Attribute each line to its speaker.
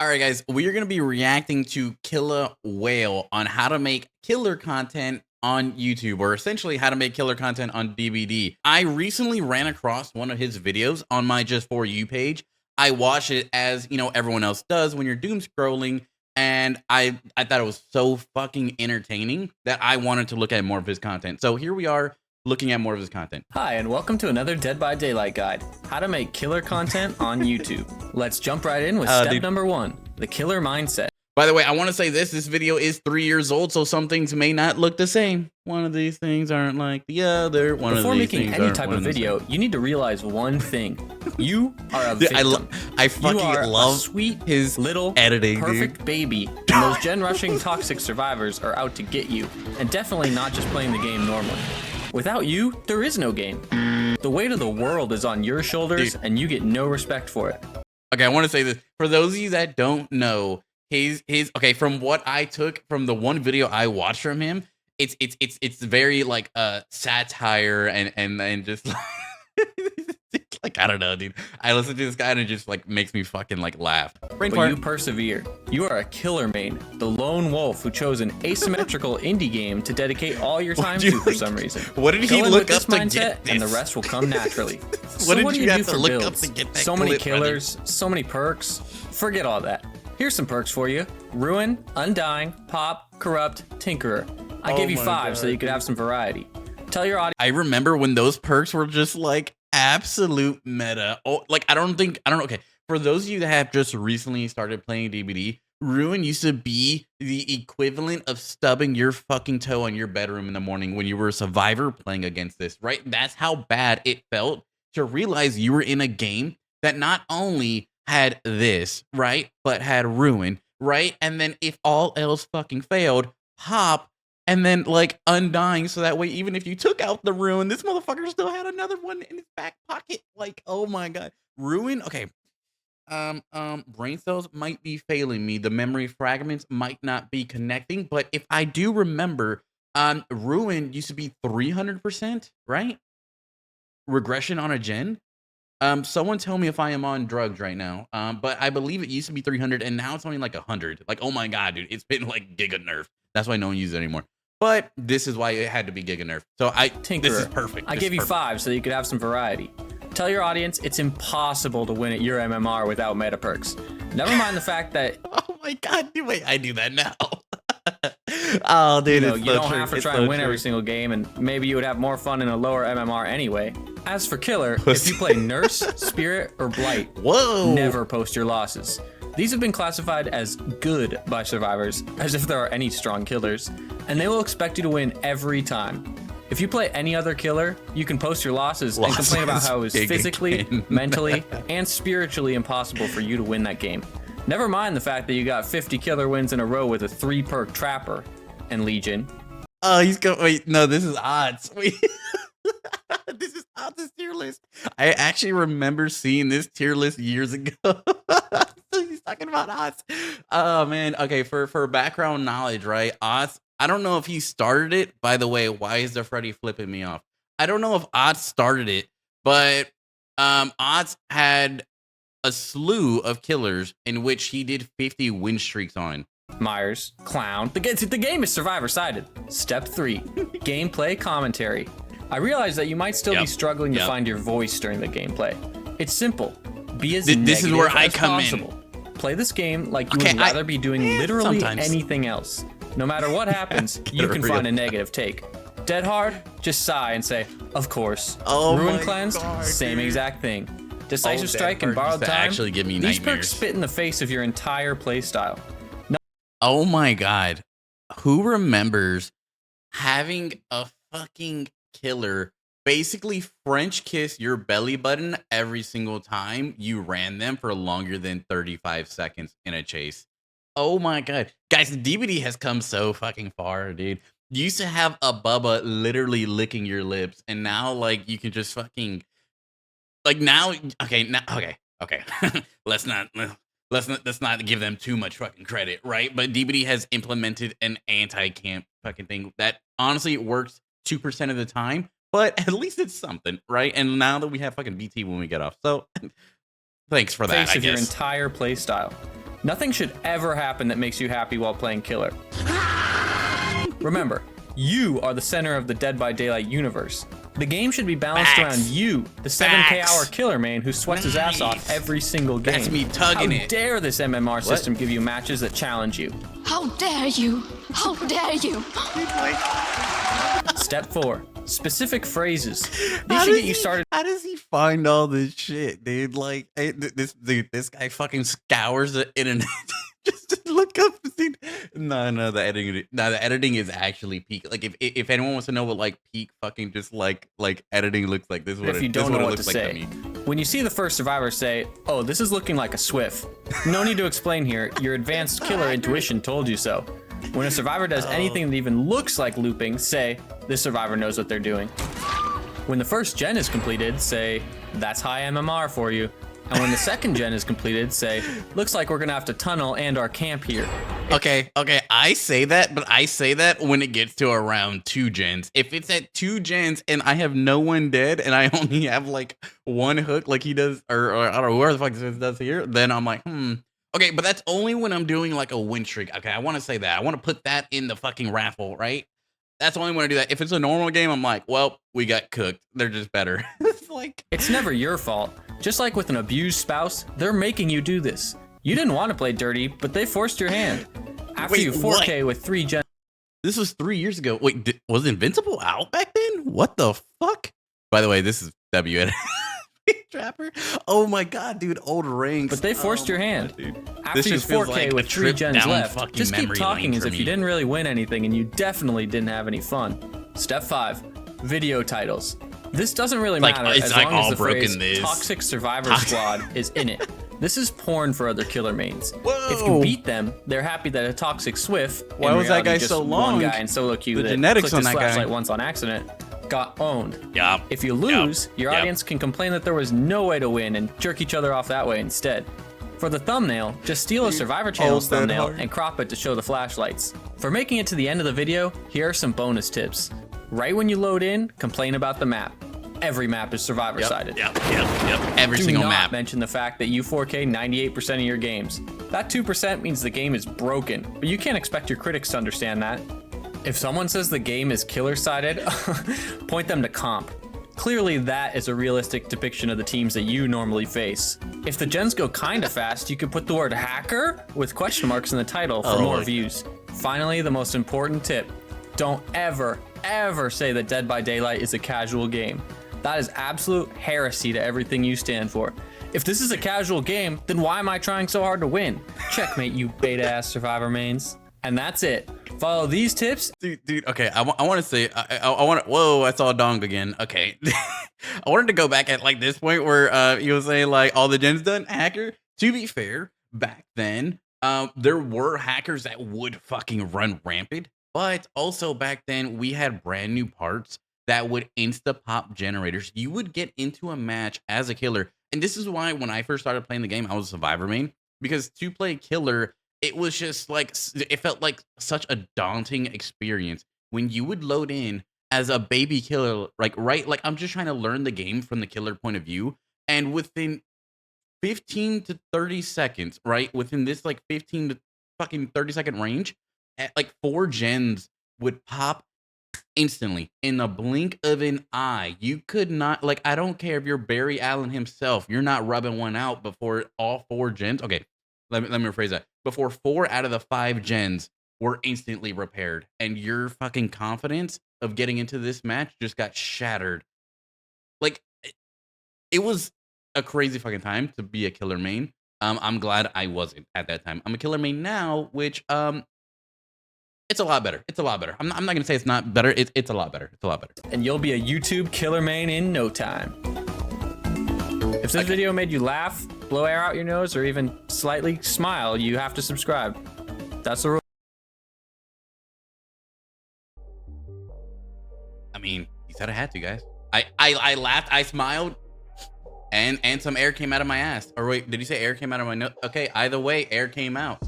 Speaker 1: All right, guys, we are going to be reacting to Killa Whale on how to make killer content on YouTube, or essentially how to make killer content on DVD. I recently ran across one of his videos on my Just For You page. I watch it as, everyone else does when you're doom scrolling, and I thought it was so fucking entertaining that I wanted to look at more of his content. So here we are looking at more of his content.
Speaker 2: Hi, and welcome to another Dead by Daylight guide, how to make killer content on YouTube. Let's jump right in with step number 1, the killer mindset.
Speaker 1: By the way, I want to say this video is 3 years old, so some things may not look the same. One of these things aren't like the other.
Speaker 2: Before making any type of video, you need to realize one thing. You are a victim.
Speaker 1: I fucking love
Speaker 2: a sweet,
Speaker 1: his
Speaker 2: little,
Speaker 1: editing,
Speaker 2: perfect baby, and those gen-rushing toxic survivors are out to get you, and definitely not just playing the game normally. Without you, there is no game. The weight of the world is on your shoulders, and you get no respect for it.
Speaker 1: Okay, I want to say this. For those of you that don't know, okay, from what I took from the one video I watched from him, it's very like satire and just like I don't know, dude. I listen to this guy and it just like makes me fucking like laugh.
Speaker 2: But you persevere. You are a killer main, the lone wolf who chose an asymmetrical indie game to dedicate all your time to for some reason.
Speaker 1: What did he look up to get this?
Speaker 2: And the rest will come naturally.
Speaker 1: What did you have to look up to get that?
Speaker 2: So many killers, so many perks. Forget all that. Here's some perks for you: Ruin, Undying, Pop, Corrupt, Tinkerer. I gave you 5 so you could have some variety. Tell your audience.
Speaker 1: I remember when those perks were just like absolute meta. Oh, like I don't know. Okay, for those of you that have just recently started playing DBD, Ruin used to be the equivalent of stubbing your fucking toe on your bedroom in the morning when you were a survivor playing against this, right? That's how bad it felt to realize you were in a game that not only had this, right, but had Ruin, right? And then if all else fucking failed, Pop, and then like Undying, so that way even if you took out the Ruin, this motherfucker still had another one in his back pocket. Like, oh my god. Ruin, okay. Brain cells might be failing me. The memory fragments might not be connecting, but if I do remember, Ruin used to be 300%, right? Regression on a gen. Someone tell me if I am on drugs right now. But I believe it used to be 300 and now it's only like 100. Like, oh my god, dude, it's been like giga nerfed. That's why no one uses it anymore. But this is why it had to be giga nerfed. So this is perfect.
Speaker 2: I gave you 5 so you could have some variety. Tell your audience it's impossible to win at your MMR without meta perks. Never mind the fact that
Speaker 1: oh my god, wait, I do that now. Oh, dude,
Speaker 2: you don't have to try and win every single game, and maybe you would have more fun in a lower MMR anyway. As for killer, if you play Nurse, Spirit, or Blight, never post your losses. These have been classified as good by survivors, as if there are any strong killers, and they will expect you to win every time. If you play any other killer, you can post your losses and complain about how it was physically, mentally, and spiritually impossible for you to win that game. Never mind the fact that you got 50 killer wins in a row with a 3-perk Trapper and Legion.
Speaker 1: Oh, he's going. Wait, no, this is odds. Wait. This is odds tier list. I actually remember seeing this tier list years ago. He's talking about odds. Oh man. Okay, for background knowledge, right? Odds. I don't know if he started it. By the way, why is the Freddy flipping me off? I don't know if Odds started it, but Odds had a slew of killers in which he did 50 win streaks on.
Speaker 2: Myers, Clown. The game is survivor-sided. Step 3, gameplay commentary. I realize that you might still be struggling to find your voice during the gameplay. It's simple. Be as
Speaker 1: this is where I come
Speaker 2: possible. Play this game like you would rather be doing literally anything else. No matter what happens, you can find a negative take. Dead hard, just sigh and say, of course. Ruin Cleanse, same exact thing. Decisive Strike and Borrowed Time,
Speaker 1: actually give me
Speaker 2: these perks spit in the face of your entire playstyle.
Speaker 1: Oh my god. Who remembers having a fucking killer basically French kiss your belly button every single time you ran them for longer than 35 seconds in a chase? Oh my god. Guys, DBD has come so fucking far, dude. You used to have a Bubba literally licking your lips, and now like you can just fucking like now okay. let's not give them too much fucking credit, right? But DBD has implemented an anti-camp fucking thing that honestly works 2% of the time, but at least it's something, right? And now that we have fucking BT when we get off, so thanks for that.
Speaker 2: Face of your entire playstyle. Nothing should ever happen that makes you happy while playing Killer. Remember, you are the center of the Dead by Daylight universe. The game should be balanced around you, the 7K hour killer main who sweats his ass off every single game.
Speaker 1: That's me tugging it.
Speaker 2: How dare this MMR system give you matches that challenge you?
Speaker 3: How dare you? How dare you?
Speaker 2: Step 4. Specific phrases. These should get you started.
Speaker 1: How does he find all this shit, dude? Like, this guy fucking scours the internet just to look up. No, the editing is actually peak. Like, if anyone wants to know what like peak fucking just like editing looks like, this is what
Speaker 2: If you don't know what to
Speaker 1: like
Speaker 2: say,
Speaker 1: to me.
Speaker 2: When you see the first survivor say, "Oh, this is looking like a Swift," no need to explain here. Your advanced killer intuition told you so. When a survivor does anything that even looks like looping, say, "This survivor knows what they're doing." When the first gen is completed, say, "That's high MMR for you." And when the second gen is completed, say, "Looks like we're gonna have to tunnel and our camp here."
Speaker 1: Okay, I say that, but I say that when it gets to around 2 gens. If it's at 2 gens and I have no one dead and I only have like one hook like he does, or I don't know, whoever the fuck this does here, then I'm like, Okay, but that's only when I'm doing like a win streak. Okay, I want to say that. I want to put that in the fucking raffle, right? That's only when I do that. If it's a normal game, I'm like, well, we got cooked. They're just better. It's like,
Speaker 2: it's never your fault. Just like with an abused spouse, they're making you do this. You didn't want to play dirty, but they forced your hand. After
Speaker 1: Wait,
Speaker 2: you 4K with 3 gens.
Speaker 1: This was 3 years ago. Wait, was Invincible out back then? What the fuck? By the way, this is W. Trapper. Oh my god, dude, old ranks.
Speaker 2: But they forced your hand.
Speaker 1: Dude.
Speaker 2: After you 4K
Speaker 1: like
Speaker 2: with 3 gens left, just keep talking as if
Speaker 1: me.
Speaker 2: you didn't really win anything and you definitely didn't have any fun. Step 5, video titles. This doesn't really matter as long as the phrase Toxic Survivor Squad is in it. This is porn for other killer mains.
Speaker 1: Whoa.
Speaker 2: If you beat them, they're happy that a Toxic Swift,
Speaker 1: why was that guy so long?
Speaker 2: One guy in solo queue
Speaker 1: the
Speaker 2: that
Speaker 1: genetics
Speaker 2: clicked
Speaker 1: on
Speaker 2: his
Speaker 1: that
Speaker 2: flashlight
Speaker 1: guy
Speaker 2: once on accident, got owned.
Speaker 1: Yep.
Speaker 2: If you lose, your audience can complain that there was no way to win and jerk each other off that way instead. For the thumbnail, just steal a Survivor Channel's thumbnail and crop it to show the flashlights. For making it to the end of the video, here are some bonus tips. Right when you load in, complain about the map. Every map is survivor-sided.
Speaker 1: Yep. Every single map.
Speaker 2: Do not mention the fact that you 4K 98% of your games. That 2% means the game is broken, but you can't expect your critics to understand that. If someone says the game is killer-sided, point them to comp. Clearly, that is a realistic depiction of the teams that you normally face. If the gens go kinda fast, you could put the word hacker with question marks in the title for more views. Finally, the most important tip. Don't ever say that Dead by Daylight is a casual game. That is absolute heresy to everything you stand for. If this is a casual game, then why am I trying so hard to win? Checkmate, you beta-ass survivor mains. And that's it. Follow these tips.
Speaker 1: Dude, okay, I want to say, I want to, whoa, I saw Dong again. Okay. I wanted to go back at like this point where you were saying like all the gens done, hacker. To be fair, back then, there were hackers that would fucking run rampant, but also back then we had brand new parts that would insta-pop generators. You would get into a match as a killer. And this is why when I first started playing the game, I was a survivor main. Because to play killer, it was just like, it felt like such a daunting experience. When you would load in as a baby killer, like, right? Like, I'm just trying to learn the game from the killer point of view. And within 15 to 30 seconds, right? Within this like 15 to fucking 30 second range, at like 4 gens would pop instantly in the blink of an eye. You could not, like, I don't care if you're Barry Allen himself, you're not rubbing one out before all 4 gens. Okay, let me rephrase that. Before 4 out of the 5 gens were instantly repaired, and your fucking confidence of getting into this match just got shattered. Like, it was a crazy fucking time to be a killer main. I'm glad I wasn't at that time. I'm a killer main now, which it's a lot better. It's a lot better. I'm not gonna say it's not better. It's a lot better. It's a lot better.
Speaker 2: And you'll be a YouTube killer main in no time. If this video made you laugh, blow air out your nose, or even slightly smile, you have to subscribe. That's the rule.
Speaker 1: I mean, he said I had to, guys. I laughed, I smiled, and some air came out of my ass. Or wait, did he say air came out of my nose? Okay, either way, air came out.